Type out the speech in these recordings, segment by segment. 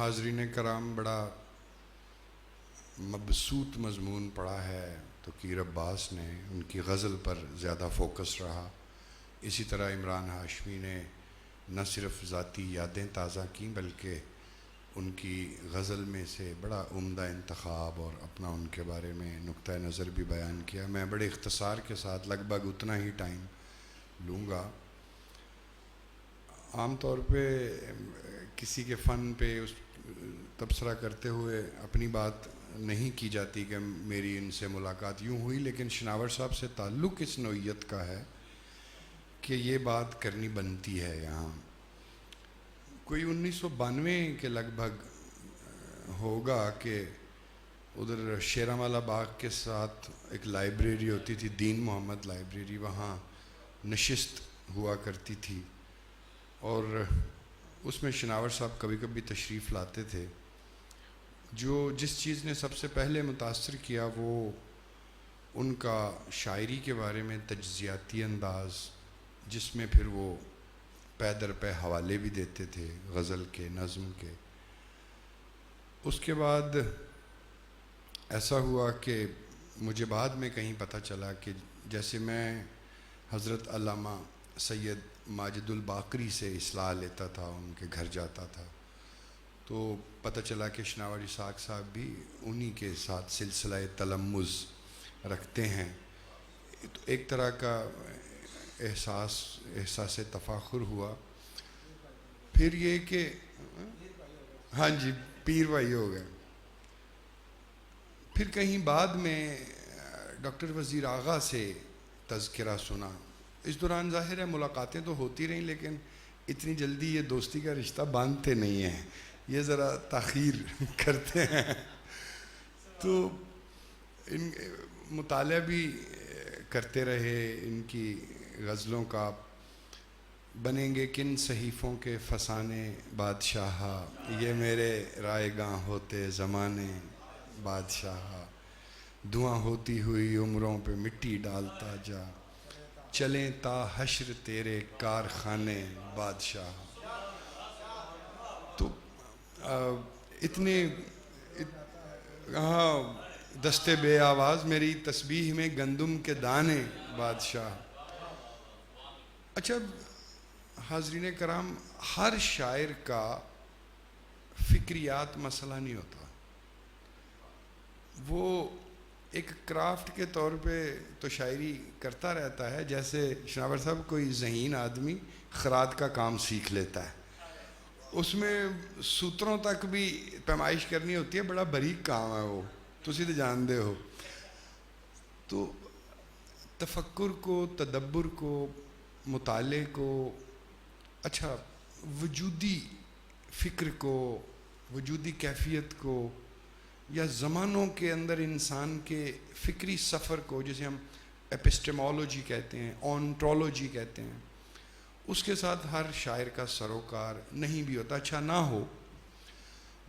حاضرین کرام، بڑا مبسوط مضمون پڑھا ہے توقیر عباس نے، ان کی غزل پر زیادہ فوکس رہا۔ اسی طرح عمران ہاشمی نے نہ صرف ذاتی یادیں تازہ کیں بلکہ ان کی غزل میں سے بڑا عمدہ انتخاب اور اپنا ان کے بارے میں نقطہ نظر بھی بیان کیا۔ میں بڑے اختصار کے ساتھ لگ بھگ اتنا ہی ٹائم لوں گا۔ عام طور پہ کسی کے فن پہ تبصرہ کرتے ہوئے اپنی بات نہیں کی جاتی کہ میری ان سے ملاقات یوں ہوئی، لیکن شناور صاحب سے تعلق اس نوعیت کا ہے کہ یہ بات کرنی بنتی ہے۔ یہاں کوئی 1992 کے لگ بھگ ہوگا کہ ادھر شیراں باغ کے ساتھ ایک لائبریری ہوتی تھی، دین محمد لائبریری، وہاں نشست ہوا کرتی تھی اور اس میں شناور صاحب کبھی کبھی تشریف لاتے تھے۔ جس چیز نے سب سے پہلے متاثر کیا وہ ان کا شاعری کے بارے میں تجزیاتی انداز، جس میں پھر وہ پے در پے حوالے بھی دیتے تھے غزل کے، نظم کے۔ اس کے بعد ایسا ہوا کہ مجھے بعد میں کہیں پتہ چلا کہ جیسے میں حضرت علامہ سید ماجد الباقری سے اصلاح لیتا تھا، ان کے گھر جاتا تھا، تو پتہ چلا کہ شناور اسحاق صاحب بھی انہی کے ساتھ سلسلہ تلمذ رکھتے ہیں۔ تو ایک طرح کا احساس تفاخر ہوا۔ پھر یہ کہ ہاں جی، پیر بھائی ہو گئے۔ پھر کہیں بعد میں ڈاکٹر وزیر آغا سے تذکرہ سنا۔ اس دوران ظاہر ہے ملاقاتیں تو ہوتی رہیں، لیکن اتنی جلدی یہ دوستی کا رشتہ باندھتے نہیں ہیں، یہ ذرا تاخیر کرتے ہیں۔ تو ان مطالعہ بھی کرتے رہے ان کی غزلوں کا۔ بنیں گے کن صحیفوں کے فسانے بادشاہا، یہ میرے رائے گاں ہوتے زمانے بادشاہا، دعا ہوتی ہوئی عمروں پہ مٹی ڈالتا جا، چلیں تا حشر تیرے کارخانے بادشاہ۔ تو اتنے دستے بے آواز میری تسبیح میں گندم کے دانے بادشاہ۔ اچھا حاضرین کرام، ہر شاعر کا فکریات مسئلہ نہیں ہوتا، وہ ایک کرافٹ کے طور پہ تو شاعری کرتا رہتا ہے۔ جیسے شناور صاحب کوئی ذہین آدمی خراد کا کام سیکھ لیتا ہے، اس میں سوتروں تک بھی پیمائش کرنی ہوتی ہے، بڑا باریک کام ہے وہ، تسی تو جانتے ہو۔ تو تفکر کو، تدبر کو، مطالعے کو، اچھا وجودی فکر کو، وجودی کیفیت کو، یا زمانوں کے اندر انسان کے فکری سفر کو، جسے ہم ایپسٹیمولوجی کہتے ہیں، اونٹولوجی کہتے ہیں، اس کے ساتھ ہر شاعر کا سروکار نہیں بھی ہوتا، اچھا نہ ہو،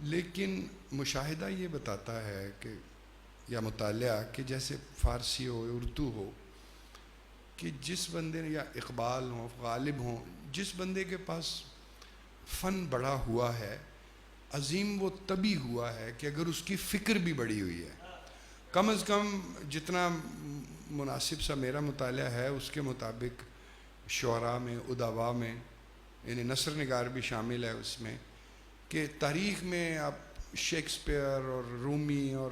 لیکن مشاہدہ یہ بتاتا ہے کہ یا مطالعہ کہ جیسے فارسی ہو، اردو ہو، کہ جس بندے نے، یا اقبال ہوں، غالب ہوں، جس بندے کے پاس فن بڑا ہوا ہے، عظیم وہ تبھی ہوا ہے کہ اگر اس کی فکر بھی بڑی ہوئی ہے۔ کم از کم جتنا مناسب سا میرا مطالعہ ہے اس کے مطابق شعراء میں، ادباء میں، یعنی نثر نگار بھی شامل ہے اس میں، کہ تاریخ میں آپ شیکسپیئر اور رومی اور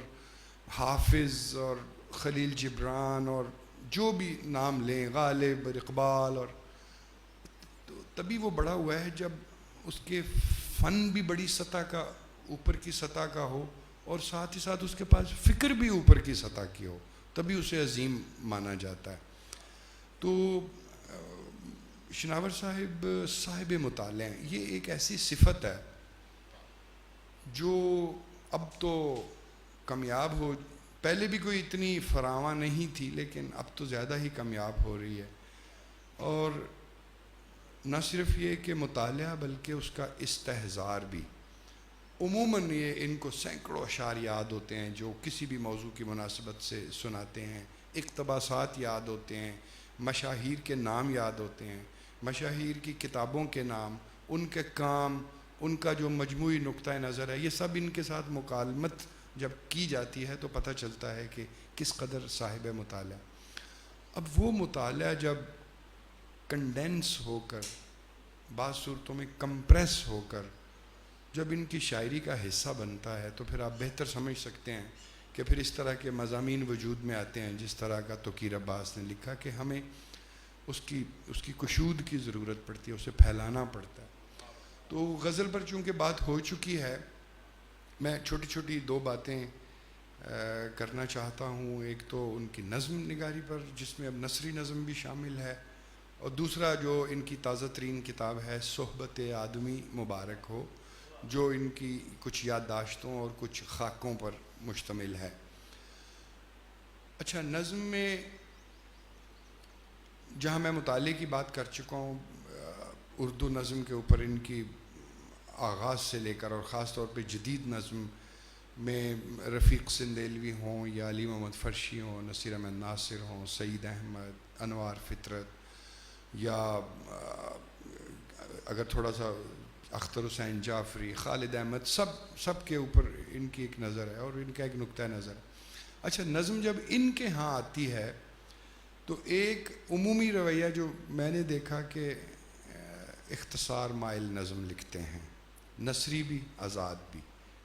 حافظ اور خلیل جبران اور جو بھی نام لیں، غالب اور اقبال، اور تبھی وہ بڑا ہوا ہے جب اس کے فن بھی بڑی سطح کا، اوپر کی سطح کا ہو، اور ساتھ ہی ساتھ اس کے پاس فکر بھی اوپر کی سطح کی ہو، تبھی اسے عظیم مانا جاتا ہے۔ تو شناور صاحب مطالعہ ہیں، یہ ایک ایسی صفت ہے جو اب تو کامیاب ہو، پہلے بھی کوئی اتنی فراواں نہیں تھی لیکن اب تو زیادہ ہی کامیاب ہو رہی ہے۔ اور نہ صرف یہ کہ مطالعہ بلکہ اس کا استحضار بھی۔ عموماً یہ ان کو سینکڑوں اشعار یاد ہوتے ہیں جو کسی بھی موضوع کی مناسبت سے سناتے ہیں، اقتباسات یاد ہوتے ہیں، مشاہیر کے نام یاد ہوتے ہیں، مشاہیر کی کتابوں کے نام، ان کے کام، ان کا جو مجموعی نقطہ نظر ہے، یہ سب ان کے ساتھ مکالمت جب کی جاتی ہے تو پتہ چلتا ہے کہ کس قدر صاحب مطالعہ. اب وہ مطالعہ جب کنڈینس ہو کر، بعض صورتوں میں کمپریس ہو کر جب ان کی شاعری کا حصہ بنتا ہے تو پھر آپ بہتر سمجھ سکتے ہیں کہ پھر اس طرح کے مضامین وجود میں آتے ہیں جس طرح کا توقیر عباس نے لکھا کہ ہمیں اس کی کشود کی ضرورت پڑتی ہے، اسے پھیلانا پڑتا ہے. تو غزل پر چونکہ بات ہو چکی ہے، میں چھوٹی چھوٹی دو باتیں کرنا چاہتا ہوں. ایک تو ان کی نظم نگاری پر جس میں اب نثری نظم بھی شامل ہے، اور دوسرا جو ان کی تازہ ترین کتاب ہے صحبت آدمی مبارک ہو، جو ان کی کچھ یادداشتوں اور کچھ خاکوں پر مشتمل ہے. اچھا، نظم میں جہاں میں مطالعے کی بات کر چکا ہوں، اردو نظم کے اوپر ان کی آغاز سے لے کر، اور خاص طور پہ جدید نظم میں رفیق سندیلوی ہوں یا علی محمد فرشی ہوں، نصیر احمد ناصر ہوں، سعید احمد، انوار فطرت، یا اگر تھوڑا سا اختر حسین جعفری، خالد احمد، سب کے اوپر ان کی ایک نظر ہے اور ان کا ایک نقطہ نظر ہے. اچھا، نظم جب ان کے ہاں آتی ہے تو ایک عمومی رویہ جو میں نے دیکھا کہ اختصار مائل نظم لکھتے ہیں، نثری بھی آزاد بھی،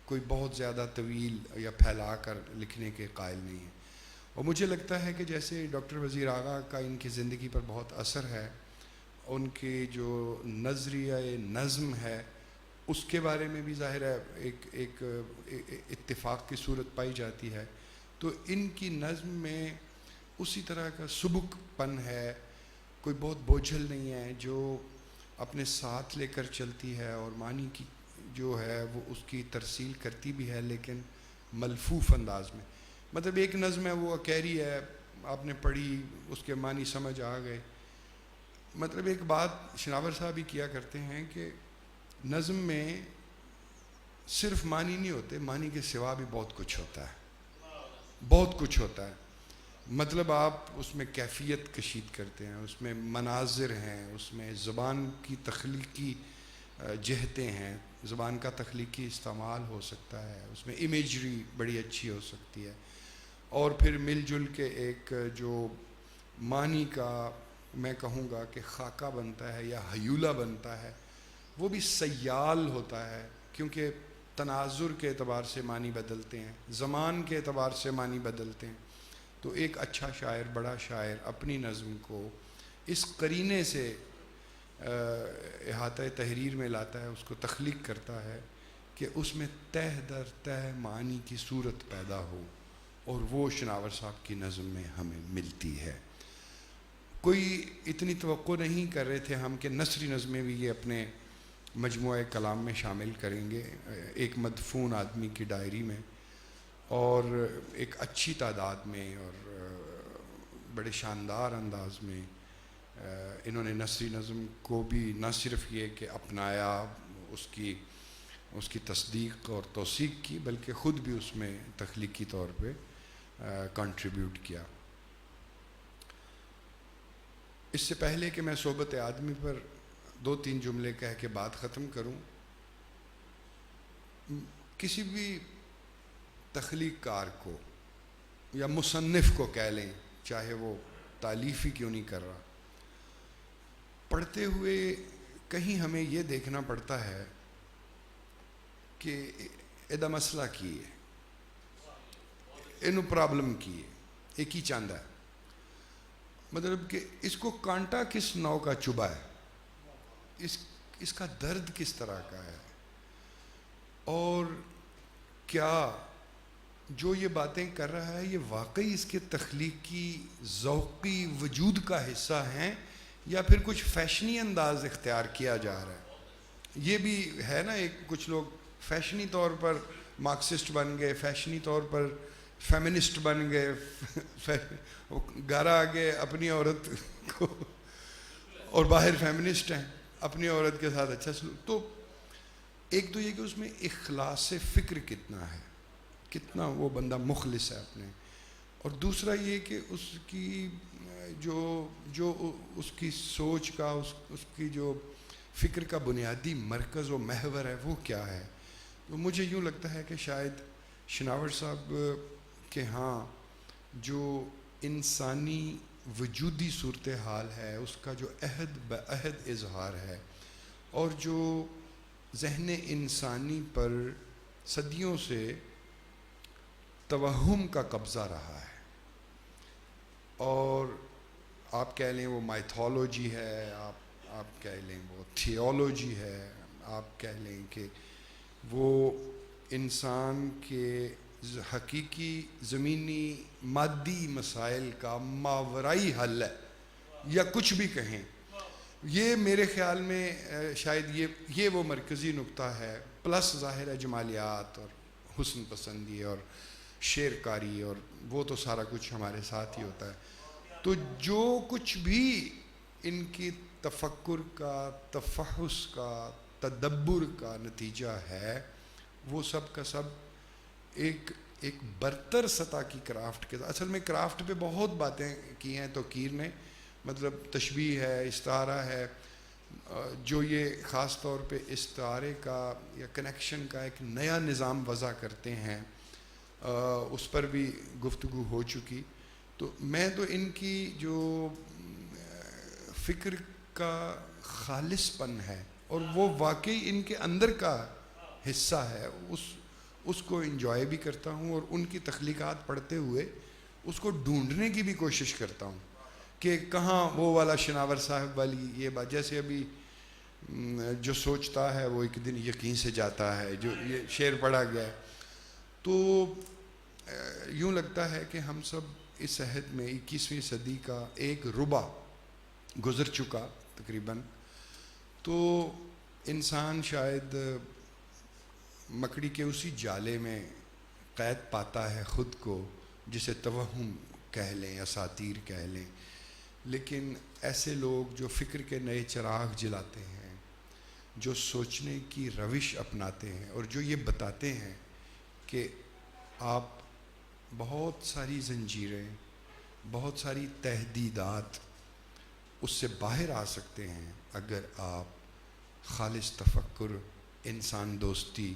کوئی بہت زیادہ طویل یا پھیلا کر لکھنے کے قائل نہیں ہے. اور مجھے لگتا ہے کہ جیسے ڈاکٹر وزیر آغا کا ان کی زندگی پر بہت اثر ہے، ان کی جو نظریہ نظم ہے اس کے بارے میں بھی ظاہر ہے ایک اتفاق کی صورت پائی جاتی ہے. تو ان کی نظم میں اسی طرح کا سبک پن ہے، کوئی بہت بوجھل نہیں ہے، جو اپنے ساتھ لے کر چلتی ہے، اور معنی کی جو ہے وہ اس کی ترسیل کرتی بھی ہے لیکن ملفوف انداز میں. مطلب ایک نظم ہے وہ اکیری ہے، آپ نے پڑھی، اس کے معنی سمجھ آ گئے. مطلب ایک بات شناور صاحب ہی کیا کرتے ہیں کہ نظم میں صرف معنی نہیں ہوتے، معنی کے سوا بھی بہت کچھ ہوتا ہے، بہت کچھ ہوتا ہے. مطلب آپ اس میں کیفیت کشید کرتے ہیں، اس میں مناظر ہیں، اس میں زبان کی تخلیقی جہتیں ہیں، زبان کا تخلیقی استعمال ہو سکتا ہے، اس میں امیجری بڑی اچھی ہو سکتی ہے، اور پھر مل جل کے ایک جو معنی کا میں کہوں گا کہ خاکہ بنتا ہے یا ہیولہ بنتا ہے، وہ بھی سیال ہوتا ہے، کیونکہ تناظر کے اعتبار سے معنی بدلتے ہیں، زمان کے اعتبار سے معنی بدلتے ہیں. تو ایک اچھا شاعر، بڑا شاعر اپنی نظم کو اس قرینے سے احاطہ تحریر میں لاتا ہے، اس کو تخلیق کرتا ہے کہ اس میں تہ در تہ معنی کی صورت پیدا ہو، اور وہ شناور صاحب کی نظم میں ہمیں ملتی ہے. کوئی اتنی توقع نہیں کر رہے تھے ہم کہ نثری نظمیں بھی یہ اپنے مجموعہ کلام میں شامل کریں گے، ایک مدفون آدمی کی ڈائری میں، اور ایک اچھی تعداد میں اور بڑے شاندار انداز میں انہوں نے نثری نظم کو بھی نہ صرف یہ کہ اپنایا، اس کی تصدیق اور توثیق کی، بلکہ خود بھی اس میں تخلیقی طور پہ کنٹریبیوٹ کیا. اس سے پہلے کہ میں صحبت آدمی پر 2-3 جملے کہہ کے بات ختم کروں، کسی بھی تخلیق کار کو یا مصنف کو کہہ لیں، چاہے وہ تالیف ہی کیوں نہیں کر رہا، پڑھتے ہوئے کہیں ہمیں یہ دیکھنا پڑتا ہے کہ ایدا مسئلہ کی ہے، اینو پرابلم کی ہے، ایک ہی چاندہ ہے. مطلب کہ اس کو کانٹا کس نوع کا چبھا ہے، اس کا درد کس طرح کا ہے، اور کیا جو یہ باتیں کر رہا ہے یہ واقعی اس کے تخلیقی ذوقی وجود کا حصہ ہیں یا پھر کچھ فیشنی انداز اختیار کیا جا رہا ہے. یہ بھی ہے نا، ایک کچھ لوگ فیشنی طور پر مارکسسٹ بن گئے، فیشنی طور پر فیمنسٹ بن گئے، گھر آگے اپنی عورت کو، اور باہر فیمنسٹ ہیں، اپنی عورت کے ساتھ اچھا سلوک. تو ایک تو یہ کہ اس میں اخلاص فکر کتنا ہے، کتنا وہ بندہ مخلص ہے اپنے، اور دوسرا یہ کہ اس کی جو اس کی سوچ کا، اس کی جو فکر کا بنیادی مرکز و محور ہے وہ کیا ہے. تو مجھے یوں لگتا ہے کہ شاید شناور صاحب کے ہاں جو انسانی وجودی صورتحال ہے اس کا جو عہد بعہد اظہار ہے اور جو ذہن انسانی پر صدیوں سے توہم کا قبضہ رہا ہے، اور آپ کہہ لیں وہ مائتھولوجی ہے، آپ کہہ لیں وہ تھیولوجی ہے، آپ کہہ لیں کہ وہ انسان کے حقیقی زمینی مادی مسائل کا ماورائی حل ہے، یا کچھ بھی کہیں. یہ میرے خیال میں شاید یہ وہ مرکزی نقطہ ہے، پلس ظاہر ہے جمالیات اور حسن پسندی اور شعر کاری، اور وہ تو سارا کچھ ہمارے ساتھ ہی ہوتا ہے. تو جو کچھ بھی ان کی تفکر کا، تفحص کا، تدبر کا نتیجہ ہے، وہ سب کا سب ایک برتر سطح کی کرافٹ کے. اصل میں کرافٹ پہ بہت باتیں کی ہیں توقیر نے، مطلب تشبیہ ہے، استعارہ ہے، جو یہ خاص طور پہ استعارے کا یا کنیکشن کا ایک نیا نظام وضع کرتے ہیں، اس پر بھی گفتگو ہو چکی. تو میں تو ان کی جو فکر کا خالص پن ہے اور وہ واقعی ان کے اندر کا حصہ ہے، اس کو انجوائے بھی کرتا ہوں، اور ان کی تخلیقات پڑھتے ہوئے اس کو ڈھونڈنے کی بھی کوشش کرتا ہوں کہ کہاں وہ والا شناور صاحب والی یہ بات. جیسے ابھی جو سوچتا ہے وہ ایک دن یقین سے جاتا ہے، جو یہ شعر پڑھا گیا ہے. تو یوں لگتا ہے کہ ہم سب اس عہد میں 21ویں صدی کا ایک ربع گزر چکا تقریباً. تو انسان شاید مکڑی کے اسی جالے میں قید پاتا ہے خود کو، جسے توہم کہہ لیں، اساطیر کہہ لیں. لیکن ایسے لوگ جو فکر کے نئے چراغ جلاتے ہیں، جو سوچنے کی روش اپناتے ہیں، اور جو یہ بتاتے ہیں کہ آپ بہت ساری زنجیریں، بہت ساری تہدیدات اس سے باہر آ سکتے ہیں اگر آپ خالص تفکر، انسان دوستی،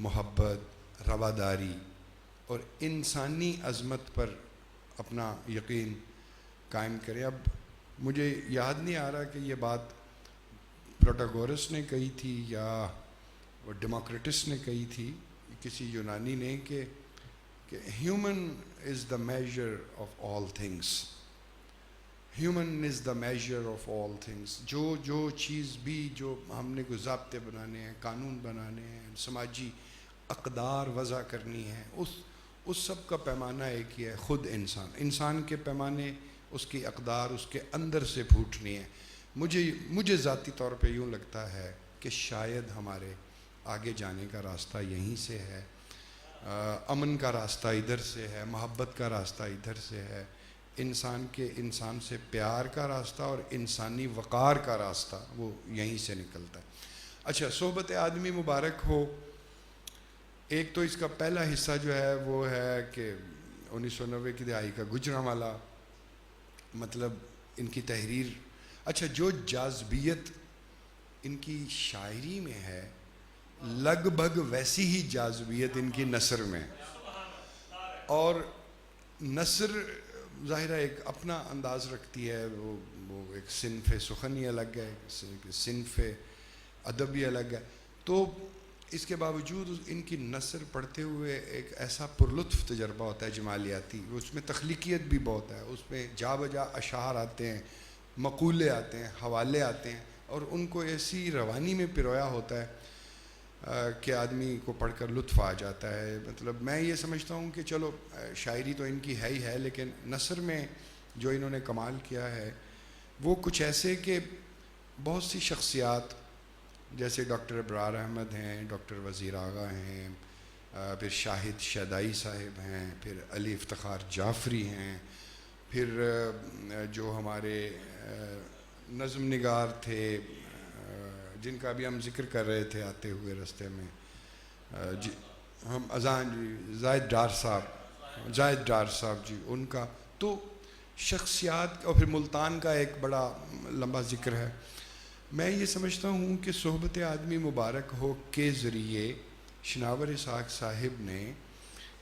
محبت، رواداری اور انسانی عظمت پر اپنا یقین قائم کریں. اب مجھے یاد نہیں آ رہا کہ یہ بات پروٹاگورس نے کہی تھی یا وہ ڈیموکریٹس نے کہی تھی، کسی یونانی نے، کہ human is the measure of all things. Human is the measure of all things. جو چیز بھی جو ہم نے کوئی ضابطے بنانے ہیں، قانون بنانے ہیں، سماجی اقدار وضع کرنی ہے، اس سب کا پیمانہ ایک ہی ہے، خود انسان کے پیمانے، اس کی اقدار اس کے اندر سے پھوٹنی ہے. مجھے ذاتی طور پہ یوں لگتا ہے کہ شاید ہمارے آگے جانے کا راستہ یہیں سے ہے، امن کا راستہ ادھر سے ہے، محبت کا راستہ ادھر سے ہے، انسان سے پیار کا راستہ اور انسانی وقار کا راستہ وہ یہیں سے نکلتا ہے. اچھا، صحبت آدمی مبارک ہو. ایک تو اس کا پہلا حصہ جو ہے وہ ہے کہ 1990 کی دہائی کا گجرانوالہ، مطلب ان کی تحریر. اچھا، جو جاذبیت ان کی شاعری میں ہے، لگ بھگ ویسی ہی جاذبیت ان کی نثر میں. اور نثر ظاہر ہے ایک اپنا انداز رکھتی ہے، وہ ایک صنف سخنی الگ ہے، صنف ادبی الگ ہے. تو اس کے باوجود ان کی نثر پڑھتے ہوئے ایک ایسا پرلطف تجربہ ہوتا ہے جمالیاتی. اس میں تخلیقیت بھی بہت ہے، اس میں جا بجا اشعار آتے ہیں، مقولے آتے ہیں، حوالے آتے ہیں، اور ان کو ایسی روانی میں پرویا ہوتا ہے کہ آدمی کو پڑھ کر لطف آ جاتا ہے. مطلب میں یہ سمجھتا ہوں کہ چلو شاعری تو ان کی ہے ہی ہے، لیکن نثر میں جو انہوں نے کمال کیا ہے وہ کچھ ایسے کہ بہت سی شخصیات جیسے ڈاکٹر ابرار احمد ہیں، ڈاکٹر وزیر آغا ہیں، پھر شاہد شیدائی صاحب ہیں، پھر علی افتخار جعفری ہیں، پھر جو ہمارے نظم نگار تھے جن کا بھی ہم ذکر کر رہے تھے آتے ہوئے رستے میں، ہم اذان جی، زاہد ڈار صاحب جی، ان کا تو شخصیات. اور پھر ملتان کا ایک بڑا لمبا ذکر ہے. میں یہ سمجھتا ہوں کہ صحبت آدمی مبارک ہو کے ذریعے شناور اسحاق صاحب نے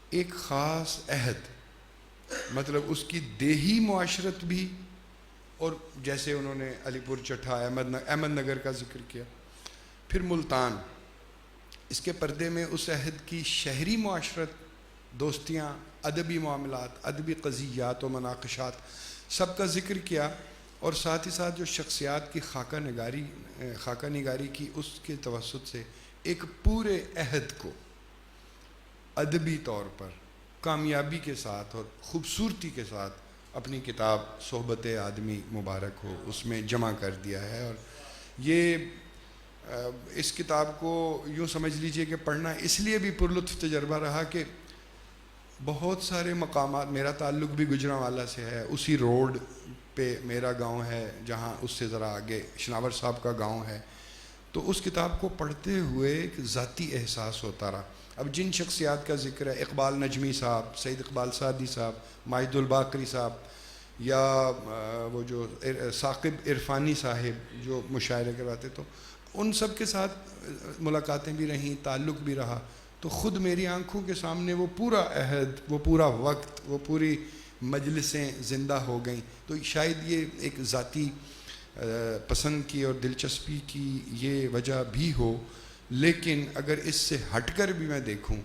ایک خاص عہد، مطلب اس کی دیہی معاشرت بھی، اور جیسے انہوں نے علی پور چٹھا احمد نگر کا ذکر کیا، پھر ملتان، اس کے پردے میں اس عہد کی شہری معاشرت، دوستیاں، ادبی معاملات، ادبی قضیات و مناقشات، سب کا ذکر کیا، اور ساتھ ہی ساتھ جو شخصیات کی خاکہ نگاری کی اس کے توسط سے ایک پورے عہد کو ادبی طور پر کامیابی کے ساتھ اور خوبصورتی کے ساتھ اپنی کتاب صحبت آدمی مبارک ہو اس میں جمع کر دیا ہے۔ اور یہ اس کتاب کو یوں سمجھ لیجئے کہ پڑھنا اس لیے بھی پرلطف تجربہ رہا کہ بہت سارے مقامات، میرا تعلق بھی گجرانوالہ سے ہے، اسی روڈ پہ میرا گاؤں ہے، جہاں اس سے ذرا آگے شناور صاحب کا گاؤں ہے، تو اس کتاب کو پڑھتے ہوئے ایک ذاتی احساس ہوتا رہا۔ اب جن شخصیات کا ذکر ہے، اقبال نجمی صاحب، سید اقبال سعدی صاحب، ماجد الباقری صاحب، یا وہ جو ثاقب عرفانی صاحب جو مشاعرے کرواتے، تو ان سب کے ساتھ ملاقاتیں بھی رہیں، تعلق بھی رہا، تو خود میری آنکھوں کے سامنے وہ پورا عہد، وہ پورا وقت، وہ پوری مجلسیں زندہ ہو گئیں۔ تو شاید یہ ایک ذاتی پسند کی اور دلچسپی کی یہ وجہ بھی ہو، لیکن اگر اس سے ہٹ کر بھی میں دیکھوں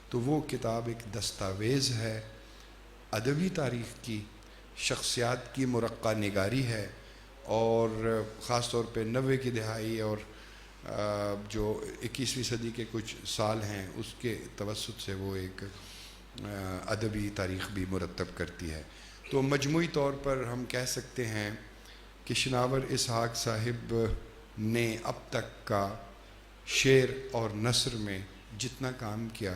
تو وہ کتاب ایک دستاویز ہے، ادبی تاریخ کی، شخصیات کی مرقع نگاری ہے، اور خاص طور پہ 90 کی دہائی اور جو 21ویں صدی کے کچھ سال ہیں اس کے توسط سے وہ ایک ادبی تاریخ بھی مرتب کرتی ہے۔ تو مجموعی طور پر ہم کہہ سکتے ہیں کہ شناور اسحاق صاحب نے اب تک کا شعر اور نثر میں جتنا کام کیا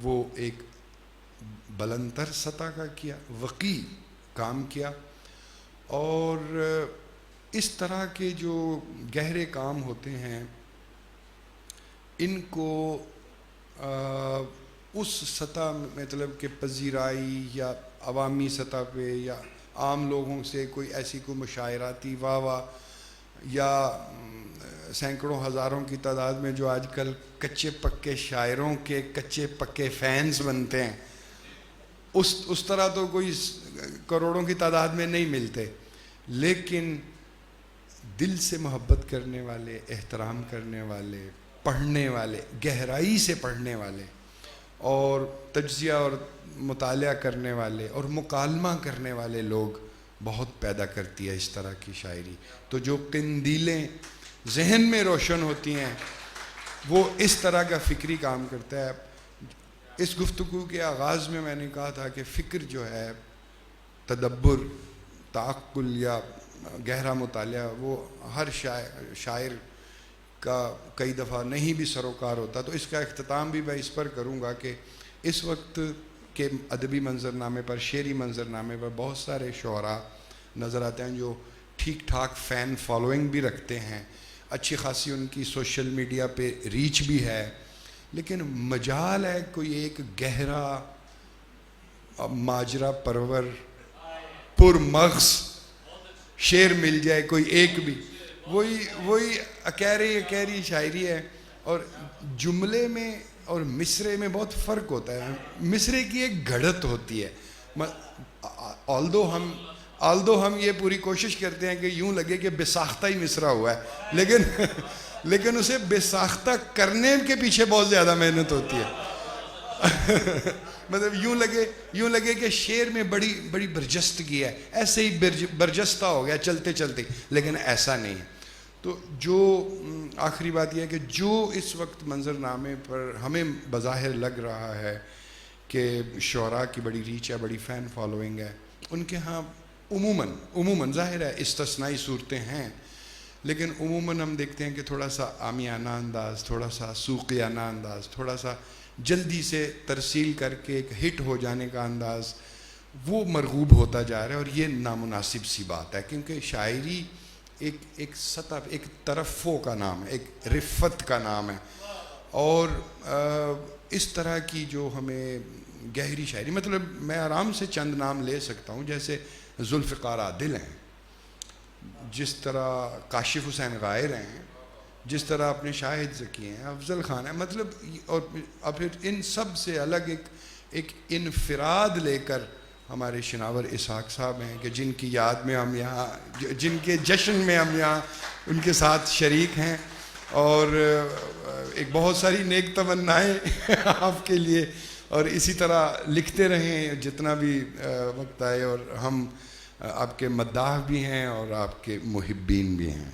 وہ ایک بلندتر سطح کا کیا، وقی کام کیا، اور اس طرح کے جو گہرے کام ہوتے ہیں ان کو اس سطح مطلب کہ پذیرائی یا عوامی سطح پہ یا عام لوگوں سے کوئی ایسی کوئی مشاعراتی واہ واہ، یا سینکڑوں ہزاروں کی تعداد میں جو آج کل کچے پکے شاعروں کے کچے پکے فینز بنتے ہیں، اس طرح تو کوئی کروڑوں کی تعداد میں نہیں ملتے، لیکن دل سے محبت کرنے والے، احترام کرنے والے، پڑھنے والے، گہرائی سے پڑھنے والے، اور تجزیہ اور مطالعہ کرنے والے اور مکالمہ کرنے والے لوگ بہت پیدا کرتی ہے اس طرح کی شاعری۔ تو جو قندیلیں ذہن میں روشن ہوتی ہیں وہ اس طرح کا فکری کام کرتا ہے۔ اس گفتگو کے آغاز میں نے کہا تھا کہ فکر جو ہے، تدبر، تعقل یا گہرا مطالعہ، وہ ہر شاعر کا کئی دفعہ نہیں بھی سروکار ہوتا۔ تو اس کا اختتام بھی میں اس پر کروں گا کہ اس وقت کے ادبی منظرنامے پر، شعری منظرنامے پر بہت سارے شعراء نظر آتے ہیں جو ٹھیک ٹھاک فین فالوئنگ بھی رکھتے ہیں، اچھی خاصی ان کی سوشل میڈیا پہ ریچ بھی ہے، لیکن مجال ہے کوئی ایک گہرا ماجرا پرور پرمغز شعر مل جائے، کوئی ایک بھی، وہی اکیری شاعری ہے۔ اور جملے میں اور مصرے میں بہت فرق ہوتا ہے۔ مصرے کی ایک گھڑت ہوتی ہے، آلدو ہم یہ پوری کوشش کرتے ہیں کہ یوں لگے کہ بے ساختہ ہی مصرع ہوا ہے، لیکن اسے بے ساختہ کرنے کے پیچھے بہت زیادہ محنت ہوتی ہے۔ مطلب یوں لگے کہ شعر میں بڑی برجستگی ہے، ایسے ہی برجستہ ہو گیا چلتے چلتے، لیکن ایسا نہیں ہے۔ تو جو آخری بات یہ ہے کہ جو اس وقت منظرنامے پر ہمیں بظاہر لگ رہا ہے کہ شعراء کی بڑی ریچ ہے، بڑی فین فالوئنگ ہے، ان کے ہاں عموماً ظاہر ہے استثنائی صورتیں ہیں، لیکن عموماً ہم دیکھتے ہیں کہ تھوڑا سا عامیانہ انداز، تھوڑا سا سوقیانہ انداز، تھوڑا سا جلدی سے ترسیل کر کے ایک ہٹ ہو جانے کا انداز، وہ مرغوب ہوتا جا رہا ہے، اور یہ نامناسب سی بات ہے، کیونکہ شاعری ایک سطح، ایک ترفع کا نام ہے، ایک رفت کا نام ہے، اور اس طرح کی جو ہمیں گہری شاعری، مطلب میں آرام سے چند نام لے سکتا ہوں، جیسے ذوالفقار عادل ہیں، جس طرح کاشف حسین غائر ہیں، جس طرح اپنے شاہد ذکی ہیں، افضل خان ہے، مطلب اور پھر ان سب سے الگ ایک انفراد لے کر ہمارے شناور اسحاق صاحب ہیں کہ جن کی یاد میں ہم یہاں، جن کے جشن میں ہم یہاں ان کے ساتھ شریک ہیں، اور ایک بہت ساری نیک تمنائیں آپ کے لیے، اور اسی طرح لکھتے رہیں جتنا بھی وقت آئے، اور ہم آپ کے مداح بھی ہیں اور آپ کے محبین بھی ہیں.